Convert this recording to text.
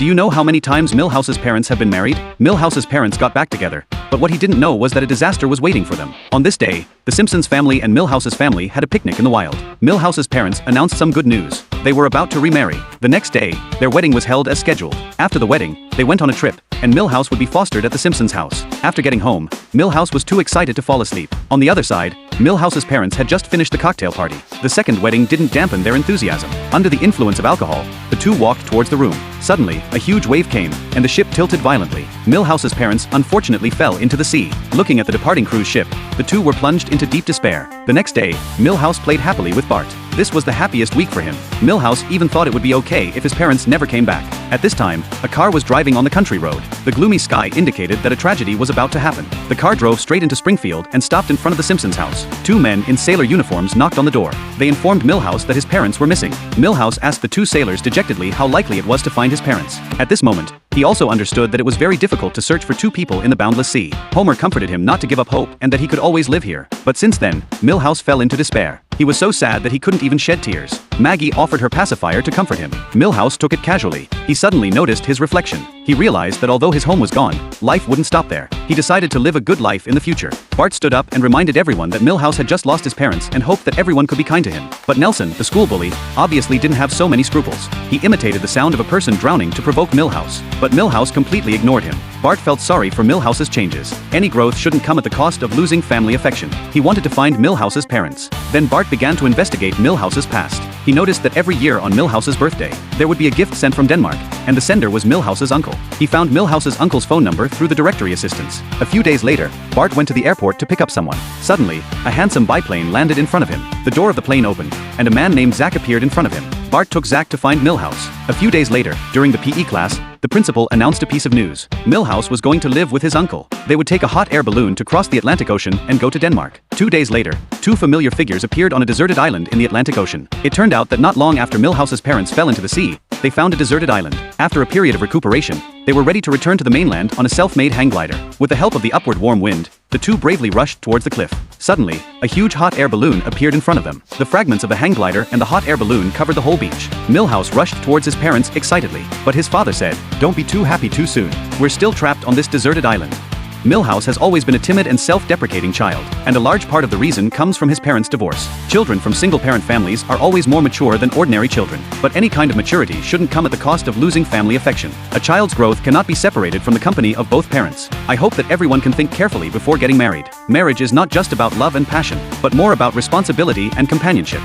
Do you know how many times Milhouse's parents have been married? Milhouse's parents got back together, but what he didn't know was that a disaster was waiting for them. On this day, the Simpsons family and Milhouse's family had a picnic in the wild. Milhouse's parents announced some good news. They were about to remarry. The next day, their wedding was held as scheduled. After the wedding, they went on a trip, and Milhouse would be fostered at the Simpsons' house. After getting home, Milhouse was too excited to fall asleep. On the other side, Milhouse's parents had just finished the cocktail party. The second wedding didn't dampen their enthusiasm. Under the influence of alcohol, the two walked towards the room. Suddenly, a huge wave came, and the ship tilted violently. Milhouse's parents unfortunately fell into the sea. Looking at the departing cruise ship, the two were plunged into deep despair. The next day, Milhouse played happily with Bart. This was the happiest week for him. Milhouse even thought it would be okay if his parents never came back. At this time, a car was driving on the country road. The gloomy sky indicated that a tragedy was about to happen. The car drove straight into Springfield and stopped in front of the Simpsons' house. Two men in sailor uniforms knocked on the door. They informed Milhouse that his parents were missing. Milhouse asked the two sailors dejectedly how likely it was to find his parents. At this moment, he also understood that it was very difficult to search for two people in the boundless sea. Homer comforted him not to give up hope and that he could always live here. But since then, Milhouse fell into despair. He was so sad that he couldn't even shed tears. Maggie offered her pacifier to comfort him. Milhouse took it casually. He suddenly noticed his reflection. He realized that although his home was gone, life wouldn't stop there. He decided to live a good life in the future. Bart stood up and reminded everyone that Milhouse had just lost his parents and hoped that everyone could be kind to him. But Nelson, the school bully, obviously didn't have so many scruples. He imitated the sound of a person drowning to provoke Milhouse. But Milhouse completely ignored him. Bart felt sorry for Milhouse's changes. Any growth shouldn't come at the cost of losing family affection. He wanted to find Milhouse's parents. Then Bart began to investigate Milhouse's past. He noticed that every year on Milhouse's birthday, there would be a gift sent from Denmark, and the sender was Milhouse's uncle. He found Milhouse's uncle's phone number through the directory assistants. A few days later, Bart went to the airport to pick up someone. Suddenly, a handsome biplane landed in front of him. The door of the plane opened, and a man named Zach appeared in front of him. Bart took Zach to find Milhouse. A few days later, during the PE class, the principal announced a piece of news. Milhouse was going to live with his uncle. They would take a hot air balloon to cross the Atlantic Ocean and go to Denmark. 2 days later, two familiar figures appeared on a deserted island in the Atlantic Ocean. It turned out that not long after Milhouse's parents fell into the sea, they found a deserted island. After a period of recuperation, they were ready to return to the mainland on a self-made hang glider. With the help of the upward warm wind, the two bravely rushed towards the cliff. Suddenly, a huge hot air balloon appeared in front of them. The fragments of the hang glider and the hot air balloon covered the whole beach. Milhouse rushed towards his parents excitedly, but his father said, "Don't be too happy too soon. We're still trapped on this deserted island." Milhouse has always been a timid and self-deprecating child, and a large part of the reason comes from his parents' divorce. Children from single-parent families are always more mature than ordinary children, but any kind of maturity shouldn't come at the cost of losing family affection. A child's growth cannot be separated from the company of both parents. I hope that everyone can think carefully before getting married. Marriage is not just about love and passion, but more about responsibility and companionship.